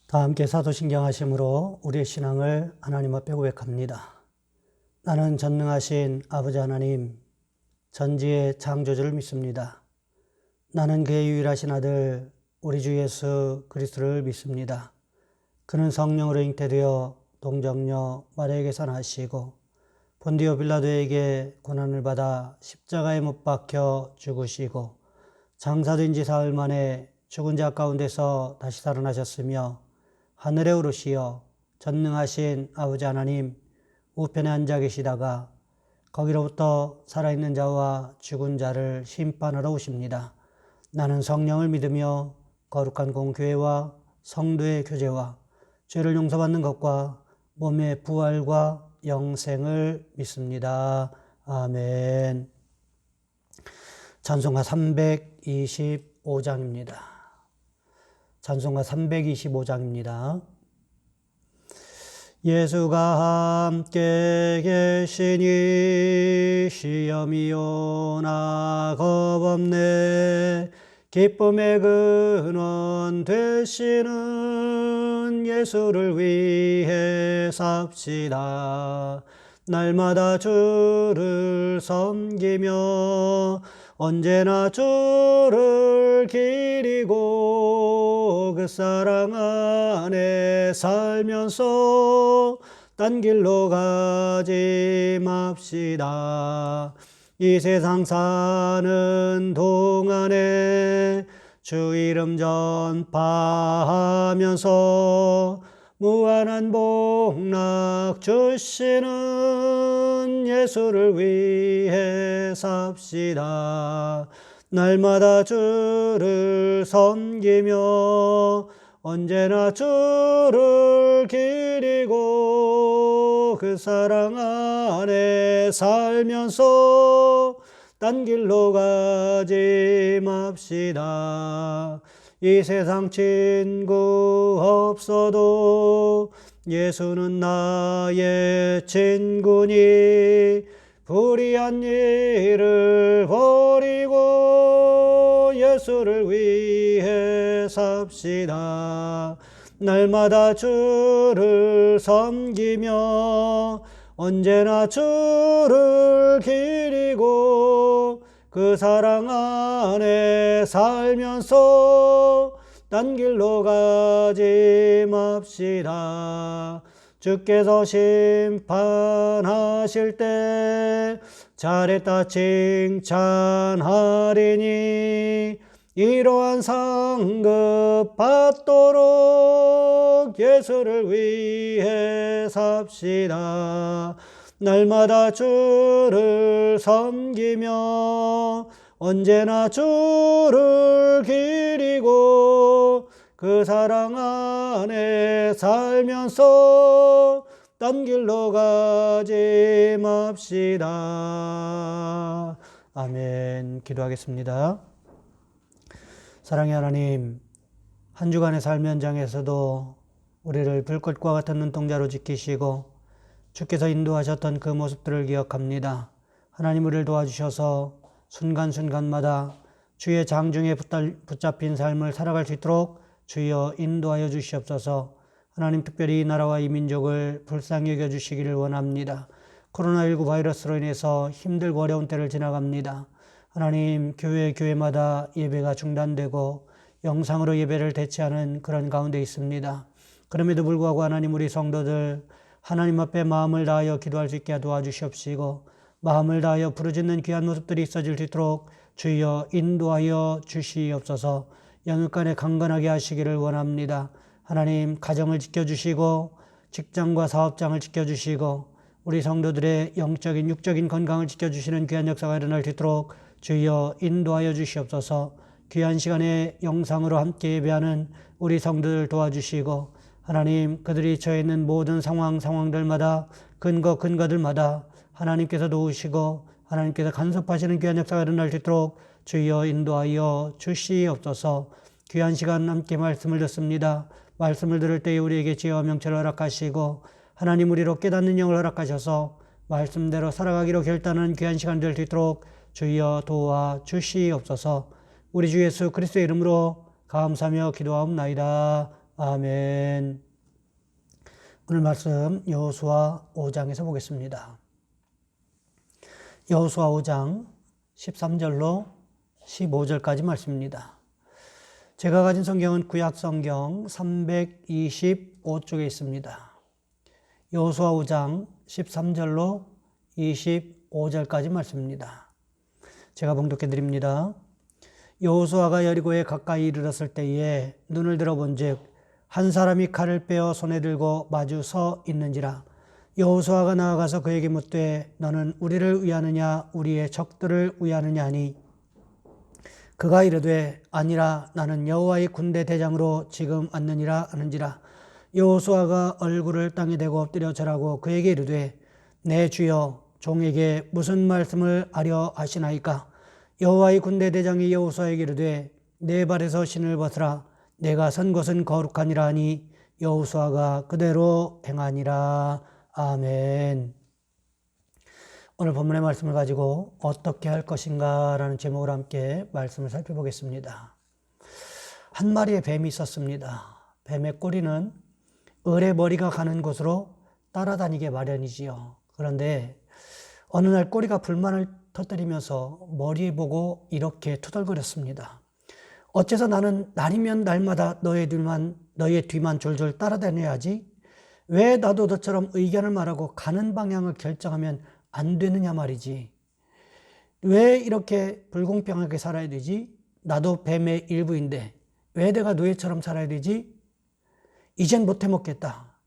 다 함께 사도신경 하심으로 우리의 신앙을 하나님 앞에 고백합니다. 나는 전능하신 아버지 하나님, 전지의 창조주를 믿습니다. 나는 그의 유일하신 아들 우리 주 예수 그리스도를 믿습니다. 그는 성령으로 잉태되어 동정녀 마리아에게서 나시고 본디오 빌라도에게 고난을 받아 십자가에 못 박혀 죽으시고 장사된 지 사흘 만에 죽은 자 가운데서 다시 살아나셨으며 하늘에 오르시어 전능하신 아버지 하나님 우편에 앉아 계시다가 거기로부터 살아있는 자와 죽은 자를 심판하러 오십니다. 나는 성령을 믿으며 거룩한 공교회와 성도의 교제와 죄를 용서받는 것과 몸의 부활과 영생을 믿습니다. 아멘. 찬송가 325장입니다. 찬송가 325장입니다. 예수가 함께 계시니 시험이 오나 겁없네. 기쁨의 근원 되시는 예수를 위해 삽시다. 날마다 주를 섬기며 언제나 주를 기리고 그 사랑 안에 살면서 딴 길로 가지 맙시다. 이 세상 사는 동안에 주 이름 전파하면서 무한한 복락 주시는 예수를 위해 삽시다. 날마다 주를 섬기며 언제나 주를 기리고 그 사랑 안에 살면서 딴 길로 가지 맙시다. 이 세상 친구 없어도 예수는 나의 친구니 불의한 일을 버리고 예수를 위해 삽시다. 날마다 주를 섬기며 언제나 주를 기리고 그 사랑 안에 살면서 딴 길로 가지 맙시다. 주께서 심판하실 때 잘했다 칭찬하리니 이러한 상급 받도록 예수를 위해 삽시다. 날마다 주를 섬기며 언제나 주를 기리고 그 사랑 안에 살면서 딴 길로 가지 맙시다. 아멘. 기도하겠습니다. 사랑의 하나님, 한 주간의 삶 현장에서도 우리를 불꽃과 같은 눈동자로 지키시고 주께서 인도하셨던 그 모습들을 기억합니다. 하나님 우리를 도와주셔서 순간순간마다 주의 장중에 붙잡힌 삶을 살아갈 수 있도록 주여 인도하여 주시옵소서. 하나님 특별히 이 나라와 이 민족을 불쌍히 여겨주시기를 원합니다. 코로나19 바이러스로 인해서 힘들고 어려운 때를 지나갑니다. 하나님 교회마다 예배가 중단되고 영상으로 예배를 대체하는 그런 가운데 있습니다. 그럼에도 불구하고 하나님 우리 성도들 하나님 앞에 마음을 다하여 기도할 수 있게 도와주시옵시고 마음을 다하여 부르짖는 귀한 모습들이 있어질 수 있도록 주여 인도하여 주시옵소서. 영육간에 강건하게 하시기를 원합니다. 하나님 가정을 지켜주시고 직장과 사업장을 지켜주시고 우리 성도들의 영적인 육적인 건강을 지켜주시는 귀한 역사가 일어날 수 있도록 주여 인도하여 주시옵소서. 귀한 시간에 영상으로 함께 예배하는 우리 성도들 도와주시고 하나님 그들이 처해 있는 모든 상황들마다 근거들마다 하나님께서 도우시고 하나님께서 간섭하시는 귀한 역사가 일어날 수 있도록 주여 인도하여 주시옵소서. 귀한 시간 함께 말씀을 듣습니다. 말씀을 들을 때에 우리에게 지혜와 명철을 허락하시고 하나님 우리로 깨닫는 영을 허락하셔서 말씀대로 살아가기로 결단하는 귀한 시간 될 수 있도록 주여 도와주시옵소서. 우리 주 예수 그리스도의 이름으로 감사하며 기도하옵나이다. 아멘. 오늘 말씀 여호수아 5장에서 보겠습니다. 여호수아 5장 13절로 15절까지 말씀입니다. 제가 가진 성경은 구약성경 325쪽에 있습니다. 여호수아 5장 13절로 25절까지 말씀입니다. 제가 봉독해 드립니다. 여호수아가 여리고에 가까이 이르렀을 때에 눈을 들어본즉 한 사람이 칼을 빼어 손에 들고 마주 서 있는지라. 여호수아가 나아가서 그에게 묻되 너는 우리를 위하느냐 우리의 적들을 위하느냐 하니 그가 이르되 아니라 나는 여호와의 군대 대장으로 지금 왔느니라 하는지라. 여호수아가 얼굴을 땅에 대고 엎드려 절하고 그에게 이르되 내 주여 종에게 무슨 말씀을 하려 하시나이까. 여호와의 군대 대장이 여호수아에게 이르되 내 발에서 신을 벗으라. 내가 선 곳은 거룩하니라 하니 여호수아가 그대로 행하니라. 아멘. 오늘 본문의 말씀을 가지고 어떻게 할 것인가 라는 제목으로 함께 말씀을 살펴보겠습니다. 한 마리의 뱀이 있었습니다. 뱀의 꼬리는 을의 머리가 가는 곳으로 따라다니게 마련이지요. 그런데 어느 날 꼬리가 불만을 터뜨리면서 머리 보고 이렇게 투덜거렸습니다. 어째서 나는 날이면 날마다 너의 뒤만 졸졸 따라다녀야지? 왜 나도 너처럼 의견을 말하고 가는 방향을 결정하면 안 되느냐 말이지. 왜 이렇게 불공평하게 살아야 되지? 나도 뱀의 일부인데 왜 내가 노예처럼 살아야 되지? 이젠 못해 먹겠다.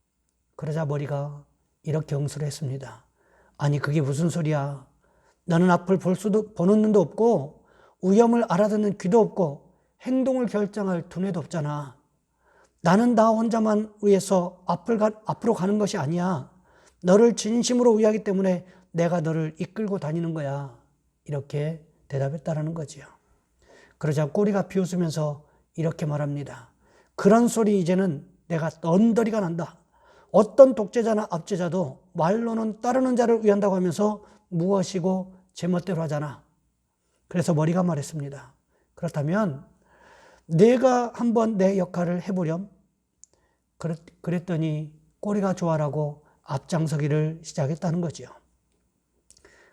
그러자 머리가 이렇게 응수를 했습니다. 아니 그게 무슨 소리야. 나는 앞을 보는 눈도 없고 위험을 알아듣는 귀도 없고 행동을 결정할 두뇌도 없잖아. 나는 나 혼자만 위해서 앞으로 가는 것이 아니야. 너를 진심으로 위하기 때문에 내가 너를 이끌고 다니는 거야. 이렇게 대답했다라는 거지요. 그러자 꼬리가 비웃으면서 이렇게 말합니다. 그런 소리 이제는 내가 언더리가 난다. 어떤 독재자나 압제자도 말로는 따르는 자를 위한다고 하면서 무엇이고 제멋대로 하잖아. 그래서 머리가 말했습니다. 그렇다면 내가 한번 내 역할을 해보렴. 그랬더니 꼬리가 좋아라고 앞장서기를 시작했다는 거죠.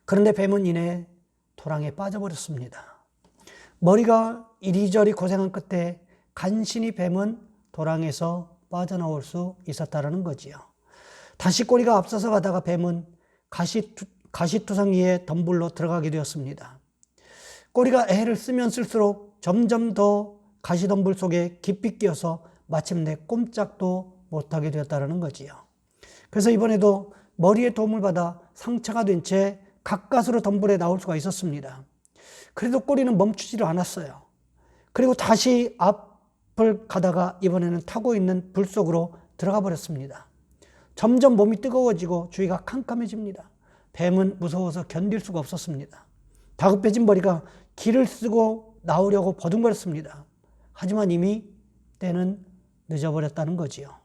그런데 뱀은 이내 도랑에 빠져버렸습니다. 머리가 이리저리 고생한 끝에 간신히 뱀은 도랑에서 빠져나올 수 있었다는 거지요. 다시 꼬리가 앞서서 가다가 뱀은 가시투성이의 덤불로 들어가게 되었습니다. 꼬리가 애를 쓰면 쓸수록 점점 더 가시덤불 속에 깊이 끼어서 마침내 꼼짝도 못하게 되었다는 거지요. 그래서 이번에도 머리의 도움을 받아 상처가 된 채 가까스로 덤불에 나올 수가 있었습니다. 그래도 꼬리는 멈추지를 않았어요. 그리고 다시 앞을 가다가 이번에는 타고 있는 불 속으로 들어가 버렸습니다. 점점 몸이 뜨거워지고 주위가 캄캄해집니다. 뱀은 무서워서 견딜 수가 없었습니다. 다급해진 머리가 길을 쓰고 나오려고 버둥거렸습니다. 하지만 이미 때는 늦어버렸다는 거지요.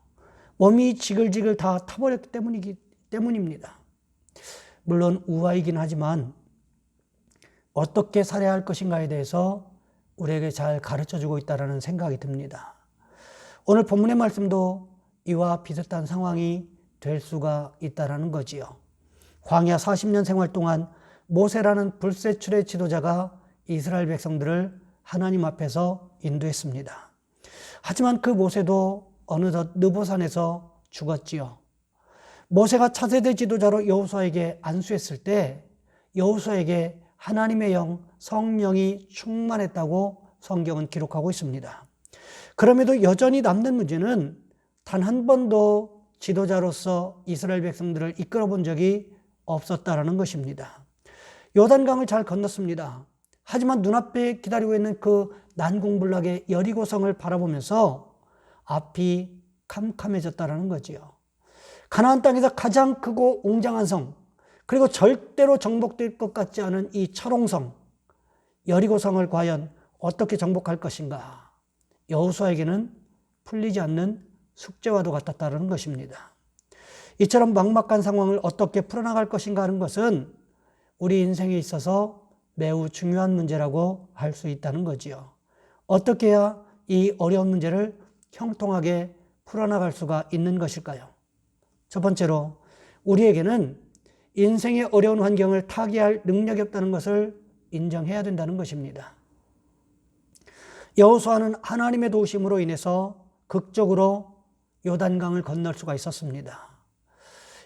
몸이 지글지글 다 타버렸기 때문입니다. 물론 우아이긴 하지만 어떻게 살아야 할 것인가에 대해서 우리에게 잘 가르쳐주고 있다는 생각이 듭니다. 오늘 본문의 말씀도 이와 비슷한 상황이 될 수가 있다는 거지요. 광야 40년 생활 동안 모세라는 불세출의 지도자가 이스라엘 백성들을 하나님 앞에서 인도했습니다. 하지만 그 모세도 어느덧 느보산에서 죽었지요. 모세가 차세대 지도자로 여호수아에게 안수했을 때 여호수아에게 하나님의 영, 성령이 충만했다고 성경은 기록하고 있습니다. 그럼에도 여전히 남는 문제는 단 한 번도 지도자로서 이스라엘 백성들을 이끌어 본 적이 없었다라는 것입니다. 요단강을 잘 건넜습니다. 하지만 눈앞에 기다리고 있는 그 난공불락의 여리고성을 바라보면서 앞이 캄캄해졌다라는 거지요. 가나안 땅에서 가장 크고 웅장한 성, 그리고 절대로 정복될 것 같지 않은 이 철옹성, 여리고성을 과연 어떻게 정복할 것인가? 여호수아에게는 풀리지 않는 숙제와도 같았다는 것입니다. 이처럼 막막한 상황을 어떻게 풀어나갈 것인가 하는 것은 우리 인생에 있어서 매우 중요한 문제라고 할 수 있다는 거지요. 어떻게 해야 이 어려운 문제를 형통하게 풀어나갈 수가 있는 것일까요? 첫 번째로 우리에게는 인생의 어려운 환경을 타개할 능력이 없다는 것을 인정해야 된다는 것입니다. 여호수아는 하나님의 도우심으로 인해서 극적으로 요단강을 건널 수가 있었습니다.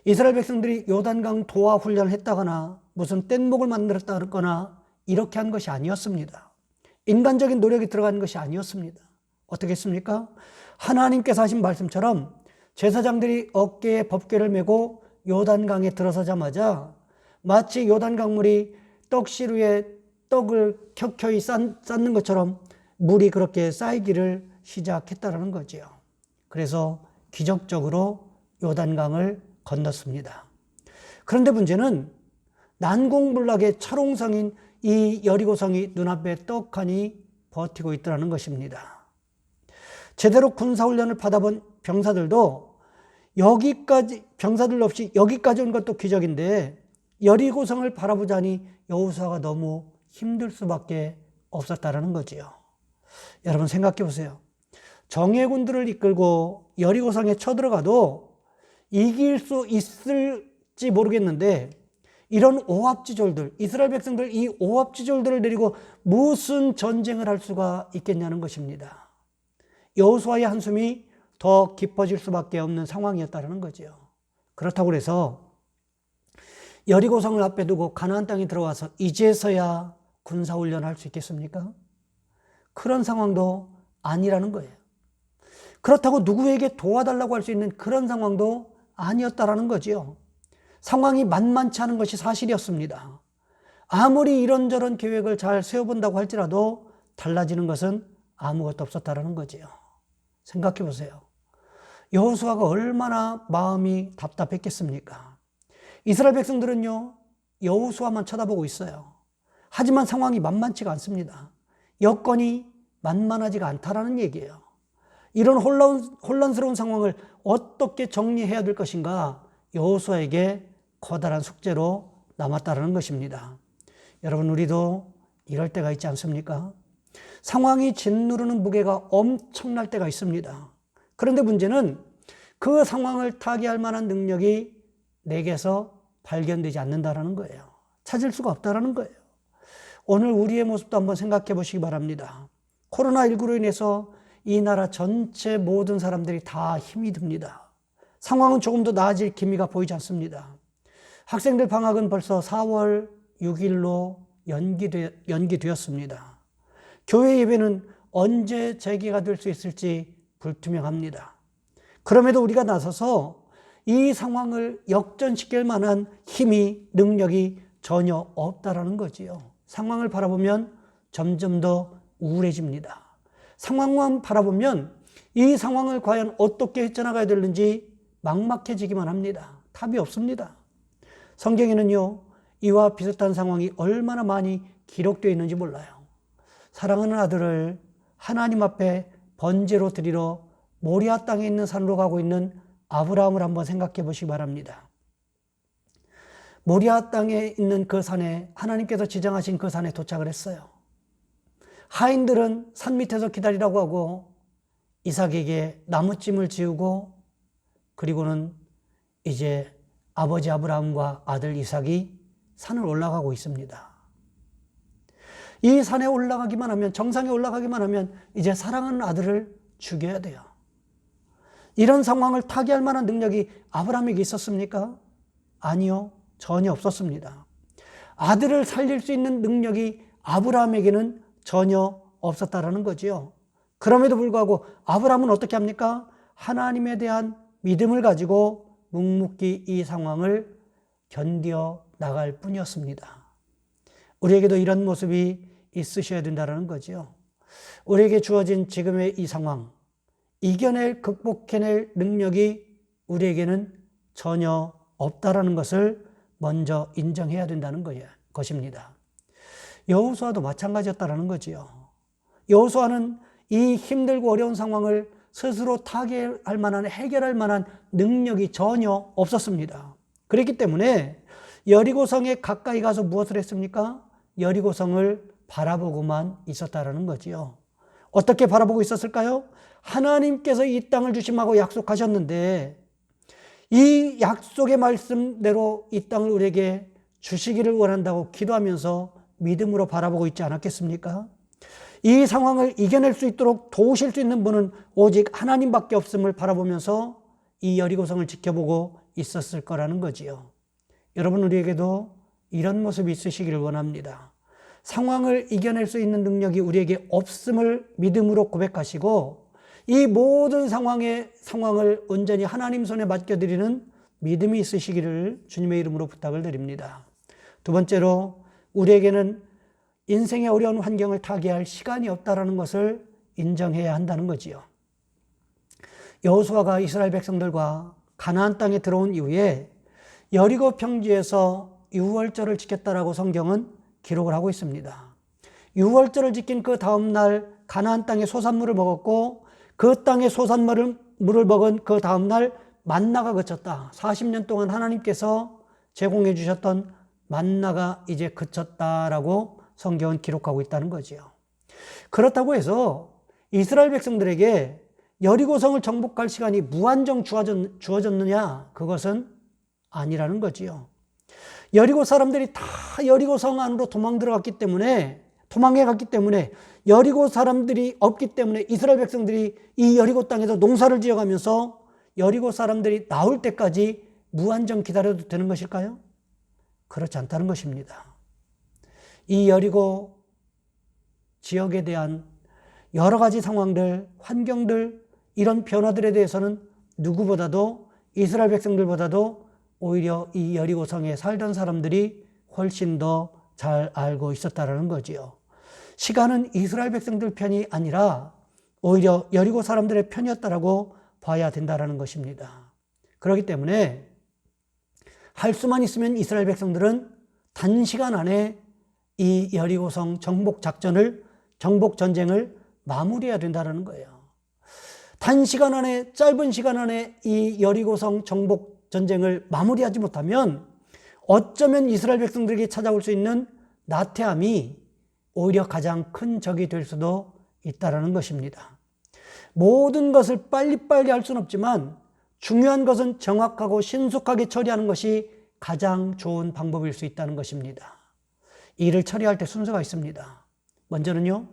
이스라엘 백성들이 요단강 도하 훈련을 했다거나 무슨 뗏목을 만들었다거나 이렇게 한 것이 아니었습니다. 인간적인 노력이 들어간 것이 아니었습니다. 어떻게 했습니까? 하나님께서 하신 말씀처럼 제사장들이 어깨에 법궤를 메고 요단강에 들어서자마자 마치 요단강물이 떡실 위에 떡을 켜켜이 쌓는 것처럼 물이 그렇게 쌓이기를 시작했다는 거지요. 그래서 기적적으로 요단강을 건넜습니다. 그런데 문제는 난공불락의 철옹성인 이 여리고성이 눈앞에 떡하니 버티고 있더라는 것입니다. 제대로 군사훈련을 받아본 병사들도 병사들 없이 여기까지 온 것도 기적인데 여리고성을 바라보자니 여호수아가 너무 힘들 수밖에 없었다라는 거지요. 여러분 생각해 보세요. 정예군들을 이끌고 여리고성에 쳐들어가도 이길 수 있을지 모르겠는데 이런 오합지졸들, 이스라엘 백성들 이 오합지졸들을 데리고 무슨 전쟁을 할 수가 있겠냐는 것입니다. 여호수아의 한숨이 더 깊어질 수밖에 없는 상황이었다는 거죠. 그렇다고 해서 여리고성을 앞에 두고 가나안 땅에 들어와서 이제서야 군사훈련을 할 수 있겠습니까? 그런 상황도 아니라는 거예요. 그렇다고 누구에게 도와달라고 할 수 있는 그런 상황도 아니었다라는 거지요. 상황이 만만치 않은 것이 사실이었습니다. 아무리 이런저런 계획을 잘 세워본다고 할지라도 달라지는 것은 아무것도 없었다라는 거지요. 생각해 보세요. 여호수아가 얼마나 마음이 답답했겠습니까? 이스라엘 백성들은요, 여호수아만 쳐다보고 있어요. 하지만 상황이 만만치가 않습니다. 여건이 만만하지가 않다라는 얘기예요. 이런 혼란스러운 상황을 어떻게 정리해야 될 것인가 여호수아에게 커다란 숙제로 남았다는 것입니다. 여러분 우리도 이럴 때가 있지 않습니까? 상황이 짓누르는 무게가 엄청날 때가 있습니다. 그런데 문제는 그 상황을 타개할 만한 능력이 내게서 발견되지 않는다는 거예요. 찾을 수가 없다는 거예요. 오늘 우리의 모습도 한번 생각해 보시기 바랍니다. 코로나19로 인해서 이 나라 전체 모든 사람들이 다 힘이 듭니다. 상황은 조금 더 나아질 기미가 보이지 않습니다. 학생들 방학은 벌써 4월 6일로 연기되었습니다. 교회 예배는 언제 재개가 될 수 있을지 불투명합니다. 그럼에도 우리가 나서서 이 상황을 역전시킬 만한 힘이, 능력이 전혀 없다라는 거지요. 상황을 바라보면 점점 더 우울해집니다. 상황만 바라보면 이 상황을 과연 어떻게 헤쳐나가야 되는지 막막해지기만 합니다. 답이 없습니다. 성경에는요, 이와 비슷한 상황이 얼마나 많이 기록되어 있는지 몰라요. 사랑하는 아들을 하나님 앞에 번제로 드리러 모리아 땅에 있는 산으로 가고 있는 아브라함을 한번 생각해 보시기 바랍니다. 모리아 땅에 있는 그 산에, 하나님께서 지정하신 그 산에 도착을 했어요. 하인들은 산 밑에서 기다리라고 하고 이삭에게 나무찜을 지우고 그리고는 이제 아버지 아브라함과 아들 이삭이 산을 올라가고 있습니다. 이 산에 올라가기만 하면, 정상에 올라가기만 하면 이제 사랑하는 아들을 죽여야 돼요. 이런 상황을 타개할 만한 능력이 아브라함에게 있었습니까? 아니요, 전혀 없었습니다. 아들을 살릴 수 있는 능력이 아브라함에게는 전혀 없었다라는 거지요. 그럼에도 불구하고 아브라함은 어떻게 합니까? 하나님에 대한 믿음을 가지고 묵묵히 이 상황을 견뎌 나갈 뿐이었습니다. 우리에게도 이런 모습이 있으셔야 된다는 거죠. 우리에게 주어진 지금의 이 상황, 이겨낼, 극복해낼 능력이 우리에게는 전혀 없다라는 것을 먼저 인정해야 된다는 것입니다. 여호수아도 마찬가지였다라는 거지요. 여호수아는 이 힘들고 어려운 상황을 스스로 타개할 만한, 해결할 만한 능력이 전혀 없었습니다. 그렇기 때문에 여리고성에 가까이 가서 무엇을 했습니까? 여리고성을 바라보고만 있었다라는 거지요. 어떻게 바라보고 있었을까요? 하나님께서 이 땅을 주심하고 약속하셨는데 이 약속의 말씀대로 이 땅을 우리에게 주시기를 원한다고 기도하면서 믿음으로 바라보고 있지 않았겠습니까? 이 상황을 이겨낼 수 있도록 도우실 수 있는 분은 오직 하나님밖에 없음을 바라보면서 이 여리고성을 지켜보고 있었을 거라는 거지요. 여러분, 우리에게도 이런 모습이 있으시기를 원합니다. 상황을 이겨낼 수 있는 능력이 우리에게 없음을 믿음으로 고백하시고 이 모든 상황을 온전히 하나님 손에 맡겨드리는 믿음이 있으시기를 주님의 이름으로 부탁을 드립니다. 두 번째로, 우리에게는 인생의 어려운 환경을 타개할 시간이 없다는 것을 인정해야 한다는 거지요. 여호수아가 이스라엘 백성들과 가나안 땅에 들어온 이후에 여리고 평지에서 유월절을 지켰다라고 성경은 기록을 하고 있습니다. 유월절을 지킨 그 다음 날 가나안 땅의 소산물을 먹었고 그 땅의 소산물을 먹은 그 다음 날 만나가 그쳤다. 40년 동안 하나님께서 제공해 주셨던 만나가 이제 그쳤다라고 성경은 기록하고 있다는 거지요. 그렇다고 해서 이스라엘 백성들에게 여리고성을 정복할 시간이 무한정 주어졌느냐? 그것은 아니라는 거지요. 여리고 사람들이 다 여리고성 안으로 도망해 갔기 때문에 여리고 사람들이 없기 때문에 이스라엘 백성들이 이 여리고 땅에서 농사를 지어가면서 여리고 사람들이 나올 때까지 무한정 기다려도 되는 것일까요? 그렇지 않다는 것입니다. 이 여리고 지역에 대한 여러 가지 상황들, 환경들, 이런 변화들에 대해서는 누구보다도 이스라엘 백성들보다도 오히려 이 여리고성에 살던 사람들이 훨씬 더 잘 알고 있었다는 거지요. 시간은 이스라엘 백성들 편이 아니라 오히려 여리고 사람들의 편이었다라고 봐야 된다는 것입니다. 그렇기 때문에 할 수만 있으면 이스라엘 백성들은 단시간 안에 이 여리고성 정복 전쟁을 마무리해야 된다는 거예요. 단시간 안에, 짧은 시간 안에 이 여리고성 정복 전쟁을 마무리하지 못하면 어쩌면 이스라엘 백성들에게 찾아올 수 있는 나태함이 오히려 가장 큰 적이 될 수도 있다는 것입니다. 모든 것을 빨리빨리 할 수는 없지만 중요한 것은 정확하고 신속하게 처리하는 것이 가장 좋은 방법일 수 있다는 것입니다. 일을 처리할 때 순서가 있습니다. 먼저는요,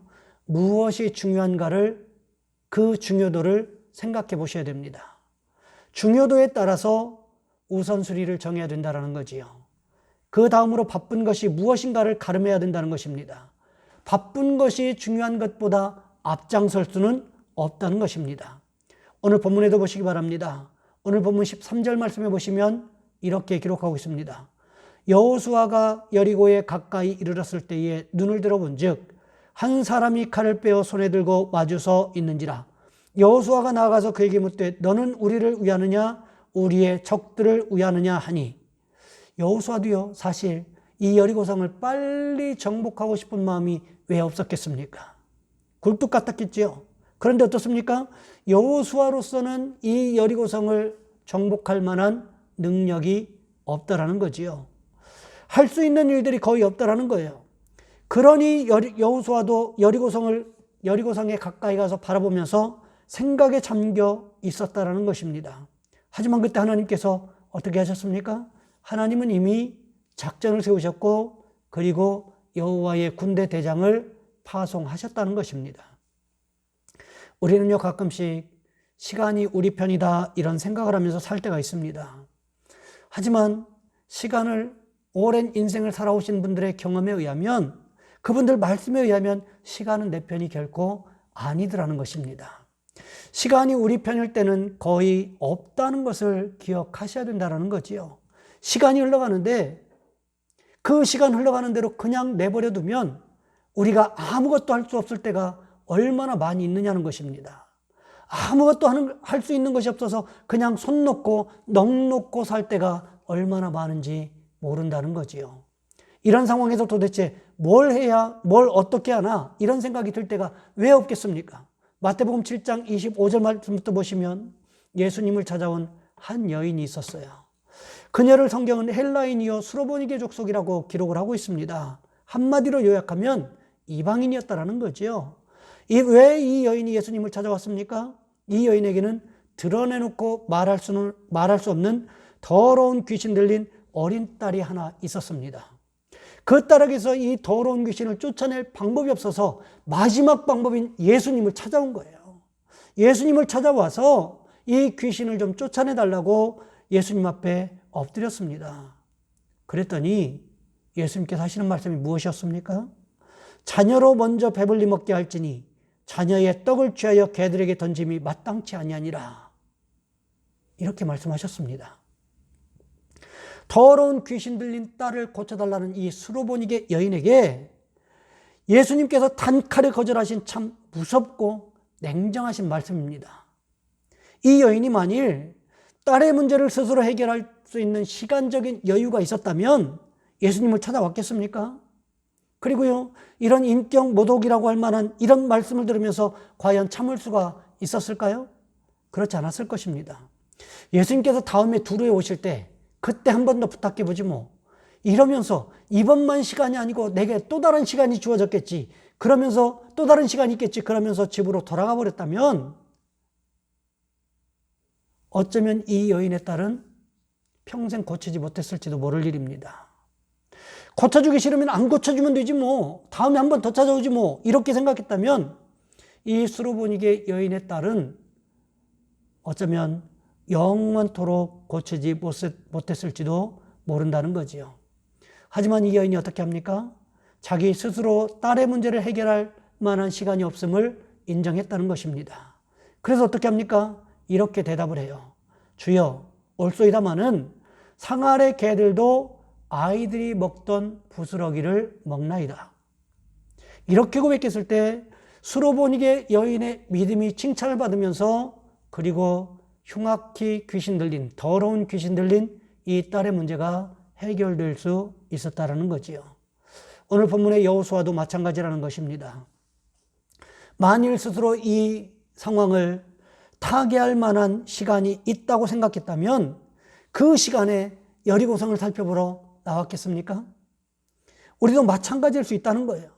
무엇이 중요한가를, 그 중요도를 생각해 보셔야 됩니다. 중요도에 따라서 우선순위를 정해야 된다는 거지요. 그 다음으로 바쁜 것이 무엇인가를 가름해야 된다는 것입니다. 바쁜 것이 중요한 것보다 앞장설 수는 없다는 것입니다. 오늘 본문에도 보시기 바랍니다. 오늘 본문 13절 말씀에 보시면 이렇게 기록하고 있습니다. 여호수아가 여리고에 가까이 이르렀을 때에 눈을 들어본 즉 한 사람이 칼을 빼어 손에 들고 마주서 있는지라. 여호수아가 나아가서 그에게 묻되 너는 우리를 위하느냐 우리의 적들을 위하느냐 하니, 여호수아도요 사실 이 여리고성을 빨리 정복하고 싶은 마음이 왜 없었겠습니까? 굴뚝 같았겠지요. 그런데 어떻습니까? 여호수아로서는 이 여리고성을 정복할 만한 능력이 없다라는 거지요. 할 수 있는 일들이 거의 없다라는 거예요. 그러니 여호수아도 여리고성에 가까이 가서 바라보면서 생각에 잠겨 있었다라는 것입니다. 하지만 그때 하나님께서 어떻게 하셨습니까? 하나님은 이미 작전을 세우셨고 그리고 여호와의 군대 대장을 파송하셨다는 것입니다. 우리는요 가끔씩 시간이 우리 편이다 이런 생각을 하면서 살 때가 있습니다. 하지만 시간을, 오랜 인생을 살아오신 분들의 경험에 의하면, 그분들 말씀에 의하면 시간은 내 편이 결코 아니더라는 것입니다. 시간이 우리 편일 때는 거의 없다는 것을 기억하셔야 된다는 거지요. 시간이 흘러가는데 그 시간 흘러가는 대로 그냥 내버려 두면 우리가 아무것도 할 수 없을 때가 얼마나 많이 있느냐는 것입니다. 아무것도 할 수 있는 것이 없어서 그냥 손 놓고 넋 놓고 살 때가 얼마나 많은지 모른다는 거지요. 이런 상황에서 도대체 뭘 해야, 뭘 어떻게 하나 이런 생각이 들 때가 왜 없겠습니까? 마태복음 7장 25절 말씀부터 보시면 예수님을 찾아온 한 여인이 있었어요. 그녀를 성경은 헬라인이요 수로보니게 족속이라고 기록을 하고 있습니다. 한마디로 요약하면 이방인이었다라는 거죠. 왜 이 여인이 예수님을 찾아왔습니까? 이 여인에게는 드러내놓고 말할 수 없는 더러운 귀신 들린 어린 딸이 하나 있었습니다. 그 딸에게서 이 더러운 귀신을 쫓아낼 방법이 없어서 마지막 방법인 예수님을 찾아온 거예요. 예수님을 찾아와서 이 귀신을 좀 쫓아내달라고 예수님 앞에 엎드렸습니다. 그랬더니 예수님께서 하시는 말씀이 무엇이었습니까? 자녀로 먼저 배불리 먹게 할지니 자녀의 떡을 취하여 개들에게 던짐이 마땅치 아니하니라. 이렇게 말씀하셨습니다. 더러운 귀신 들린 딸을 고쳐달라는 이 수로보니게 여인에게 예수님께서 단칼에 거절하신 참 무섭고 냉정하신 말씀입니다. 이 여인이 만일 딸의 문제를 스스로 해결할 수 있는 시간적인 여유가 있었다면 예수님을 찾아왔겠습니까? 그리고요, 이런 인격 모독이라고 할 만한 이런 말씀을 들으면서 과연 참을 수가 있었을까요? 그렇지 않았을 것입니다. 예수님께서 다음에 두루에 오실 때 그때 한 번 더 부탁해보지 뭐. 이러면서 이번만 시간이 아니고 내게 또 다른 시간이 주어졌겠지. 그러면서 또 다른 시간이 있겠지. 그러면서 집으로 돌아가 버렸다면 어쩌면 이 여인의 딸은 평생 고치지 못했을지도 모를 일입니다. 고쳐주기 싫으면 안 고쳐주면 되지 뭐. 다음에 한 번 더 찾아오지 뭐. 이렇게 생각했다면 이 수로보니게 여인의 딸은 어쩌면 영원토록 고치지 못했을지도 모른다는 거지요. 하지만 이 여인이 어떻게 합니까? 자기 스스로 딸의 문제를 해결할 만한 시간이 없음을 인정했다는 것입니다. 그래서 어떻게 합니까? 이렇게 대답을 해요. 주여, 올소이다마는 상 아래 개들도 아이들이 먹던 부스러기를 먹나이다. 이렇게 고백했을 때 수로보니게 여인의 믿음이 칭찬을 받으면서 그리고 흉악히 귀신 들린, 더러운 귀신 들린 이 딸의 문제가 해결될 수 있었다는 거지요. 오늘 본문의 여호수아도 마찬가지라는 것입니다. 만일 스스로 이 상황을 타개할 만한 시간이 있다고 생각했다면 그 시간에 여리고성을 살펴보러 나왔겠습니까? 우리도 마찬가지일 수 있다는 거예요.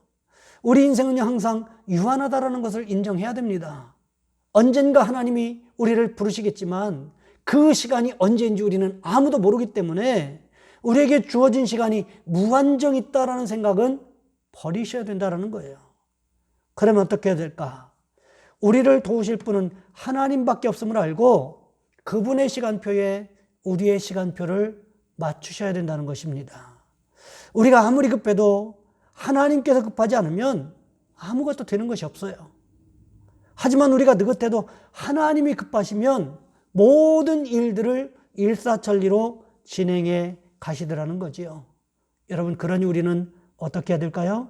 우리 인생은 항상 유한하다는 것을 인정해야 됩니다. 언젠가 하나님이 우리를 부르시겠지만 그 시간이 언제인지 우리는 아무도 모르기 때문에 우리에게 주어진 시간이 무한정 있다라는 생각은 버리셔야 된다는 거예요. 그러면 어떻게 해야 될까? 우리를 도우실 분은 하나님밖에 없음을 알고 그분의 시간표에 우리의 시간표를 맞추셔야 된다는 것입니다. 우리가 아무리 급해도 하나님께서 급하지 않으면 아무것도 되는 것이 없어요. 하지만 우리가 느긋해도 하나님이 급하시면 모든 일들을 일사천리로 진행해 가시더라는 거지요. 여러분, 그러니 우리는 어떻게 해야 될까요?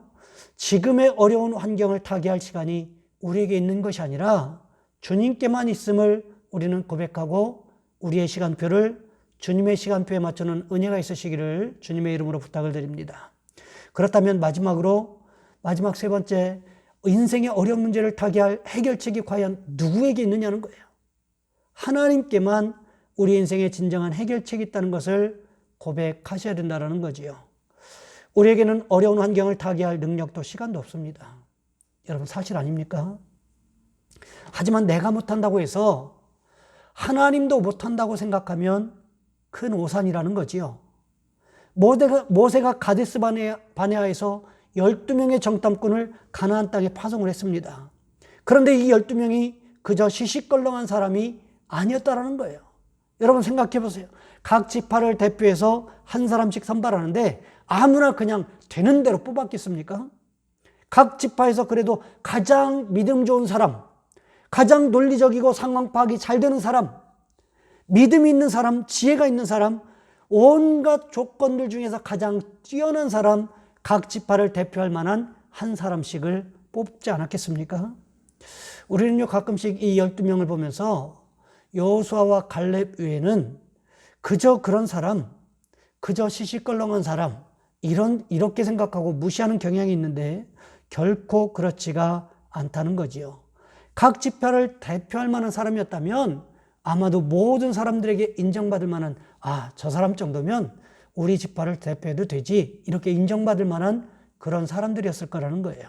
지금의 어려운 환경을 타개할 시간이 우리에게 있는 것이 아니라 주님께만 있음을 우리는 고백하고 우리의 시간표를 주님의 시간표에 맞추는 은혜가 있으시기를 주님의 이름으로 부탁을 드립니다. 그렇다면 마지막 세 번째, 인생의 어려운 문제를 타개할 해결책이 과연 누구에게 있느냐는 거예요. 하나님께만 우리 인생의 진정한 해결책이 있다는 것을 고백하셔야 된다는 거지요. 우리에게는 어려운 환경을 타개할 능력도 시간도 없습니다. 여러분, 사실 아닙니까? 하지만 내가 못한다고 해서 하나님도 못한다고 생각하면 큰 오산이라는 거지요. 모세가 가데스 바네아에서 12명의 정탐꾼을 가나안 땅에 파송을 했습니다. 그런데 이 12명이 그저 시시껄렁한 사람이 아니었다라는 거예요. 여러분 생각해 보세요. 각 지파를 대표해서 한 사람씩 선발하는데 아무나 그냥 되는 대로 뽑았겠습니까? 각 지파에서 그래도 가장 믿음 좋은 사람, 가장 논리적이고 상황 파악이 잘 되는 사람, 믿음이 있는 사람, 지혜가 있는 사람, 온갖 조건들 중에서 가장 뛰어난 사람, 각 지파를 대표할 만한 한 사람씩을 뽑지 않았겠습니까? 우리는요, 가끔씩 이 12명을 보면서 여호수아와 갈렙 외에는 그저 그런 사람, 그저 시시껄렁한 사람, 이렇게 생각하고 무시하는 경향이 있는데 결코 그렇지가 않다는 거지요. 각 지파를 대표할 만한 사람이었다면 아마도 모든 사람들에게 인정받을 만한, 저 사람 정도면 우리 지파를 대표해도 되지, 이렇게 인정받을 만한 그런 사람들이었을 거라는 거예요.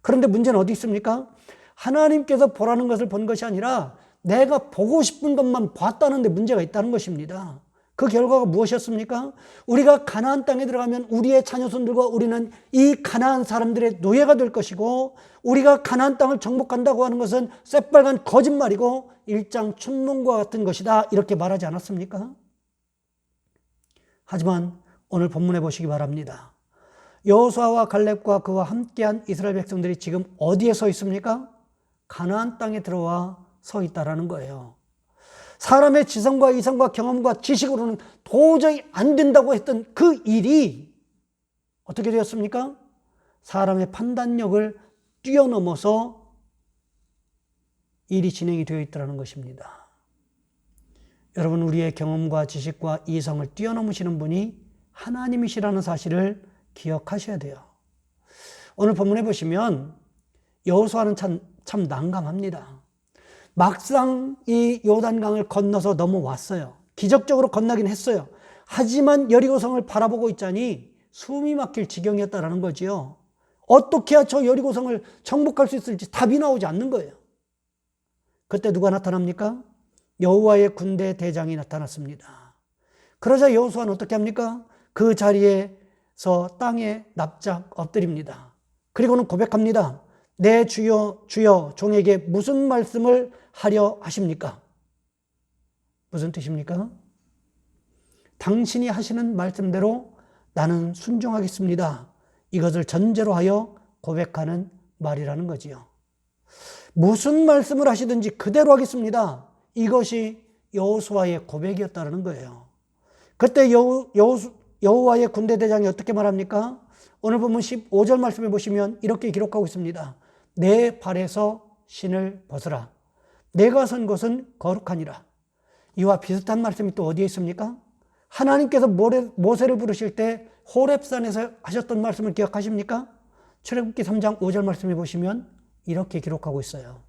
그런데 문제는 어디 있습니까? 하나님께서 보라는 것을 본 것이 아니라 내가 보고 싶은 것만 봤다는데 문제가 있다는 것입니다. 그 결과가 무엇이었습니까? 우리가 가나안 땅에 들어가면 우리의 자녀손들과 우리는 이 가나안 사람들의 노예가 될 것이고, 우리가 가나안 땅을 정복한다고 하는 것은 새빨간 거짓말이고 일장춘몽과 같은 것이다, 이렇게 말하지 않았습니까? 하지만 오늘 본문에 보시기 바랍니다. 여호수아와 갈렙과 그와 함께한 이스라엘 백성들이 지금 어디에 서 있습니까? 가나안 땅에 들어와 서 있다라는 거예요. 사람의 지성과 이성과 경험과 지식으로는 도저히 안 된다고 했던 그 일이 어떻게 되었습니까? 사람의 판단력을 뛰어넘어서 일이 진행이 되어 있다는 것입니다. 여러분, 우리의 경험과 지식과 이성을 뛰어넘으시는 분이 하나님이시라는 사실을 기억하셔야 돼요. 오늘 본문에 보시면 여호수아는 참 난감합니다. 막상 이 요단강을 건너서 넘어왔어요. 기적적으로 건너긴 했어요. 하지만 여리고성을 바라보고 있자니 숨이 막힐 지경이었다라는 거지요. 어떻게 해야 저 여리고성을 정복할 수 있을지 답이 나오지 않는 거예요. 그때 누가 나타납니까? 여호와의 군대 대장이 나타났습니다. 그러자 여호수아는 어떻게 합니까? 그 자리에서 땅에 납작 엎드립니다. 그리고는 고백합니다. 내 주여 주여 종에게 무슨 말씀을 하려 하십니까? 무슨 뜻입니까? 당신이 하시는 말씀대로 나는 순종하겠습니다. 이것을 전제로 하여 고백하는 말이라는 거지요. 무슨 말씀을 하시든지 그대로 하겠습니다. 이것이 여호수아의 고백이었다는 거예요. 그때 여호와의 군대 대장이 어떻게 말합니까? 오늘 보면 15절 말씀에 보시면 이렇게 기록하고 있습니다. 내 발에서 신을 벗으라. 내가 선 곳은 거룩하니라. 이와 비슷한 말씀이 또 어디에 있습니까? 하나님께서 모세를 부르실 때 호렙산에서 하셨던 말씀을 기억하십니까? 출애굽기 3장 5절 말씀에 보시면 이렇게 기록하고 있어요.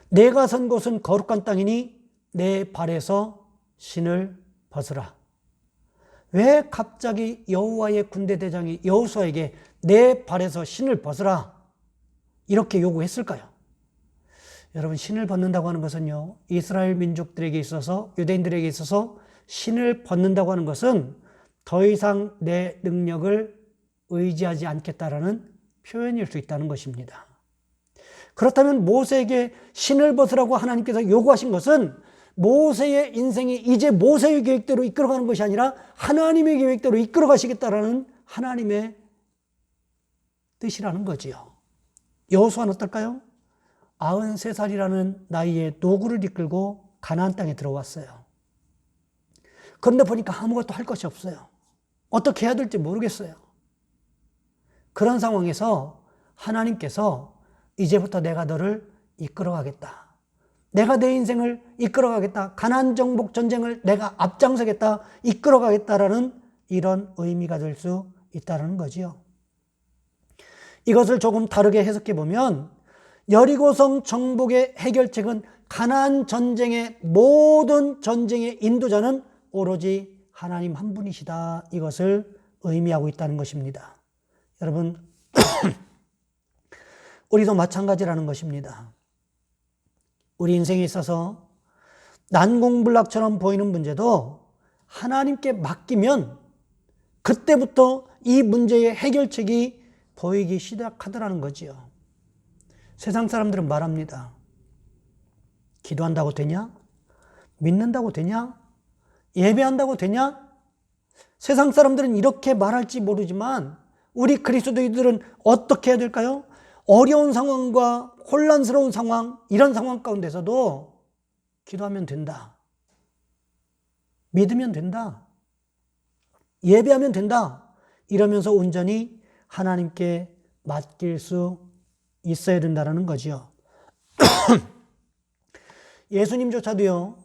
내가 선 곳은 거룩한 땅이니 내 발에서 신을 벗으라. 왜 갑자기 여호와의 군대 대장이 여호수아에게 내 발에서 신을 벗으라 이렇게 요구했을까요? 여러분, 신을 벗는다고 하는 것은요, 이스라엘 민족들에게 있어서, 유대인들에게 있어서 신을 벗는다고 하는 것은 더 이상 내 능력을 의지하지 않겠다라는 표현일 수 있다는 것입니다. 그렇다면 모세에게 신을 벗으라고 하나님께서 요구하신 것은 모세의 인생이 이제 모세의 계획대로 이끌어가는 것이 아니라 하나님의 계획대로 이끌어가시겠다라는 하나님의 뜻이라는 거지요. 여호수아는 어떨까요? 93살이라는 나이에 노구를 이끌고 가나안 땅에 들어왔어요. 그런데 보니까 아무것도 할 것이 없어요. 어떻게 해야 될지 모르겠어요. 그런 상황에서 하나님께서 이제부터 내가 너를 이끌어가겠다. 내가 내 인생을 이끌어가겠다. 가나안 정복 전쟁을 내가 앞장서겠다. 이끌어가겠다라는 이런 의미가 될 수 있다는 거지요. 이것을 조금 다르게 해석해 보면 여리고성 정복의 해결책은 가나안 전쟁의 모든 전쟁의 인도자는 오로지 하나님 한 분이시다. 이것을 의미하고 있다는 것입니다. 여러분, 우리도 마찬가지라는 것입니다. 우리 인생에 있어서 난공불락처럼 보이는 문제도 하나님께 맡기면 그때부터 이 문제의 해결책이 보이기 시작하더라는 거지요. 세상 사람들은 말합니다. 기도한다고 되냐? 믿는다고 되냐? 예배한다고 되냐? 세상 사람들은 이렇게 말할지 모르지만 우리 그리스도인들은 어떻게 해야 될까요? 어려운 상황과 혼란스러운 상황, 이런 상황 가운데서도 기도하면 된다. 믿으면 된다. 예배하면 된다. 이러면서 온전히 하나님께 맡길 수 있어야 된다는 거지요. 예수님조차도요,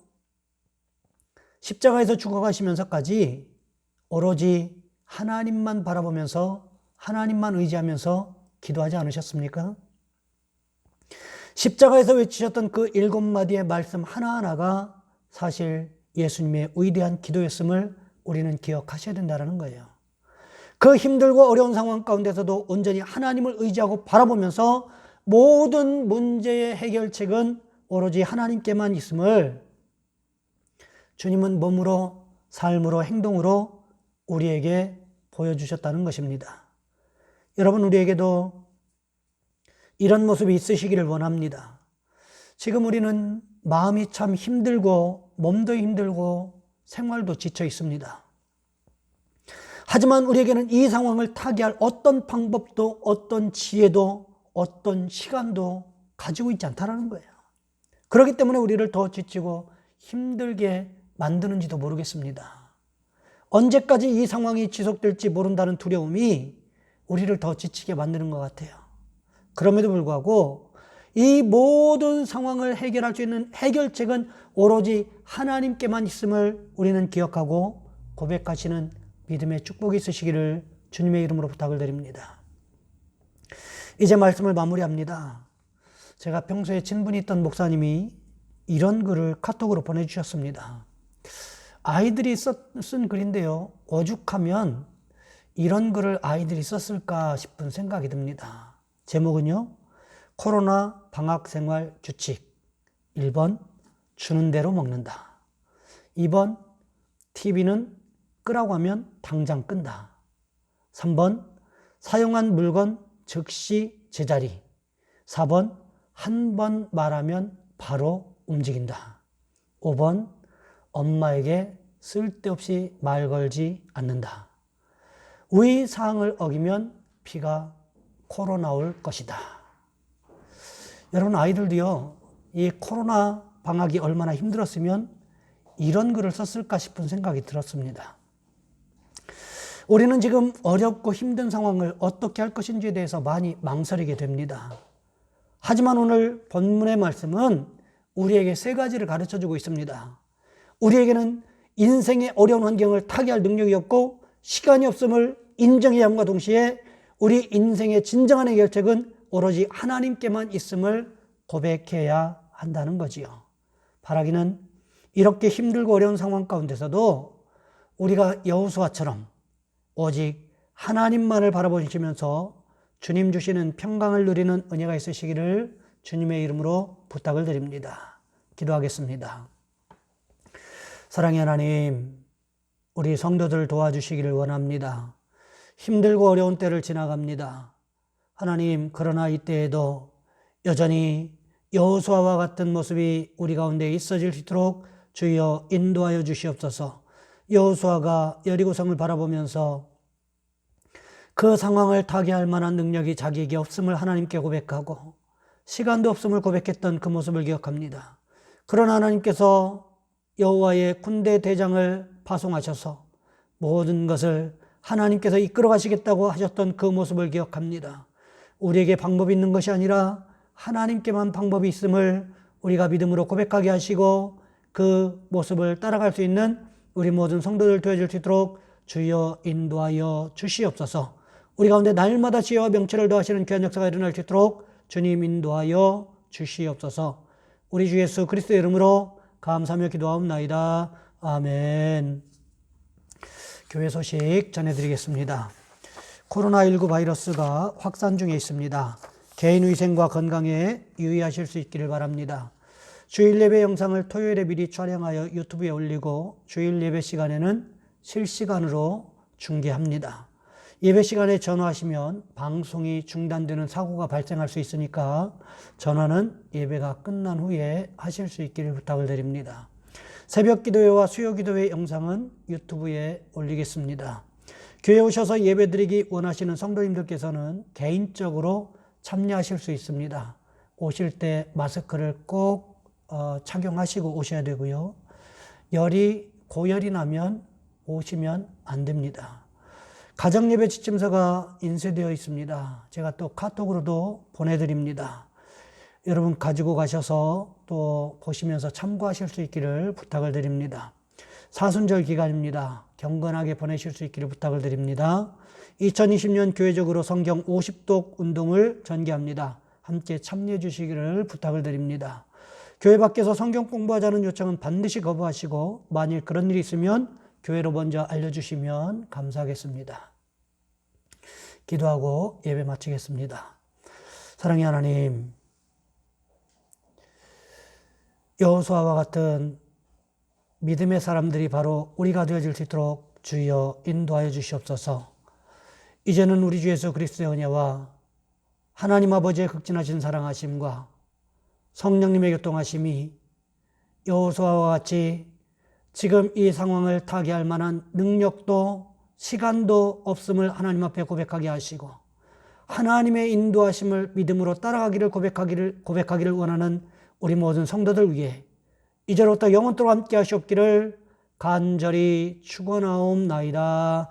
십자가에서 죽어가시면서까지 오로지 하나님만 바라보면서 하나님만 의지하면서 기도하지 않으셨습니까? 십자가에서 외치셨던 그 7마디의 말씀 하나하나가 사실 예수님의 위대한 기도였음을 우리는 기억하셔야 된다는 거예요. 그 힘들고 어려운 상황 가운데서도 온전히 하나님을 의지하고 바라보면서 모든 문제의 해결책은 오로지 하나님께만 있음을 주님은 몸으로, 삶으로, 행동으로 우리에게 보여주셨다는 것입니다. 여러분, 우리에게도 이런 모습이 있으시기를 원합니다. 지금 우리는 마음이 참 힘들고 몸도 힘들고 생활도 지쳐 있습니다. 하지만 우리에게는 이 상황을 타개할 어떤 방법도 어떤 지혜도 어떤 시간도 가지고 있지 않다는 거예요. 그렇기 때문에 우리를 더 지치고 힘들게 만드는지도 모르겠습니다. 언제까지 이 상황이 지속될지 모른다는 두려움이 우리를 더 지치게 만드는 것 같아요. 그럼에도 불구하고 이 모든 상황을 해결할 수 있는 해결책은 오로지 하나님께만 있음을 우리는 기억하고 고백하시는 믿음의 축복이 있으시기를 주님의 이름으로 부탁을 드립니다. 이제 말씀을 마무리합니다. 제가 평소에 친분이 있던 목사님이 이런 글을 카톡으로 보내주셨습니다. 아이들이 쓴 글인데요. 오죽하면 이런 글을 아이들이 썼을까 싶은 생각이 듭니다. 제목은요. 코로나 방학생활 규칙. 1번 주는 대로 먹는다. 2번 TV는 끄라고 하면 당장 끈다. 3번 사용한 물건 즉시 제자리. 4번 한 번 말하면 바로 움직인다. 5번 엄마에게 쓸데없이 말 걸지 않는다. 위 사항을 어기면 피가 코로 나올 것이다. 여러분, 아이들도요, 이 코로나 방학이 얼마나 힘들었으면 이런 글을 썼을까 싶은 생각이 들었습니다. 우리는 지금 어렵고 힘든 상황을 어떻게 할 것인지에 대해서 많이 망설이게 됩니다. 하지만 오늘 본문의 말씀은 우리에게 세 가지를 가르쳐주고 있습니다. 우리에게는 인생의 어려운 환경을 타개할 능력이 없고 시간이 없음을 인정해야 함과 동시에 우리 인생의 진정한 해결책은 오로지 하나님께만 있음을 고백해야 한다는 거지요. 바라기는 이렇게 힘들고 어려운 상황 가운데서도 우리가 여호수아처럼 오직 하나님만을 바라보시면서 주님 주시는 평강을 누리는 은혜가 있으시기를 주님의 이름으로 부탁을 드립니다. 기도하겠습니다. 사랑의 하나님, 우리 성도들 도와주시기를 원합니다. 힘들고 어려운 때를 지나갑니다. 하나님, 그러나 이때에도 여전히 여호수아와 같은 모습이 우리 가운데 있어질 수 있도록 주여 인도하여 주시옵소서. 여호수아가 여리고성을 바라보면서 그 상황을 타개할 만한 능력이 자기에게 없음을 하나님께 고백하고 시간도 없음을 고백했던 그 모습을 기억합니다. 그러나 하나님께서 여호와의 군대 대장을 파송하셔서 모든 것을 하나님께서 이끌어 가시겠다고 하셨던 그 모습을 기억합니다. 우리에게 방법이 있는 것이 아니라 하나님께만 방법이 있음을 우리가 믿음으로 고백하게 하시고 그 모습을 따라갈 수 있는 우리 모든 성도들 되어줄 수 있도록 주여 인도하여 주시옵소서. 우리 가운데 날마다 지혜와 명철을 더하시는 귀한 역사가 일어날 수 있도록 주님 인도하여 주시옵소서. 우리 주 예수 그리스도의 이름으로 감사하며 기도하옵나이다. 아멘. 교회 소식 전해드리겠습니다. 코로나19 바이러스가 확산 중에 있습니다. 개인위생과 건강에 유의하실 수 있기를 바랍니다. 주일 예배 영상을 토요일에 미리 촬영하여 유튜브에 올리고 주일 예배 시간에는 실시간으로 중계합니다. 예배 시간에 전화하시면 방송이 중단되는 사고가 발생할 수 있으니까 전화는 예배가 끝난 후에 하실 수 있기를 부탁을 드립니다. 새벽 기도회와 수요 기도회 영상은 유튜브에 올리겠습니다. 교회에 오셔서 예배드리기 원하시는 성도님들께서는 개인적으로 참여하실 수 있습니다. 오실 때 마스크를 꼭 착용하시고 오셔야 되고요. 고열이 나면 오시면 안 됩니다. 가정예배 지침서가 인쇄되어 있습니다. 제가 또 카톡으로도 보내드립니다. 여러분 가지고 가셔서 또 보시면서 참고하실 수 있기를 부탁을 드립니다. 사순절 기간입니다. 경건하게 보내실 수 있기를 부탁을 드립니다. 2020년 교회적으로 성경 50독 운동을 전개합니다. 함께 참여해 주시기를 부탁을 드립니다. 교회 밖에서 성경 공부하자는 요청은 반드시 거부하시고 만일 그런 일이 있으면 교회로 먼저 알려주시면 감사하겠습니다. 기도하고 예배 마치겠습니다. 사랑의 하나님, 여호수아와 같은 믿음의 사람들이 바로 우리가 되어질 수 있도록 주여 인도하여 주시옵소서. 이제는 우리 주 예수 그리스도의 은혜와 하나님 아버지의 극진하신 사랑하심과 성령님의 교통하심이 여호수아와 같이 지금 이 상황을 타개할 만한 능력도 시간도 없음을 하나님 앞에 고백하게 하시고 하나님의 인도하심을 믿음으로 따라가기를 고백하기를 원하는 우리 모든 성도들 위해 이제로부터 영원토록 함께 하시옵기를 간절히 축원하옵나이다.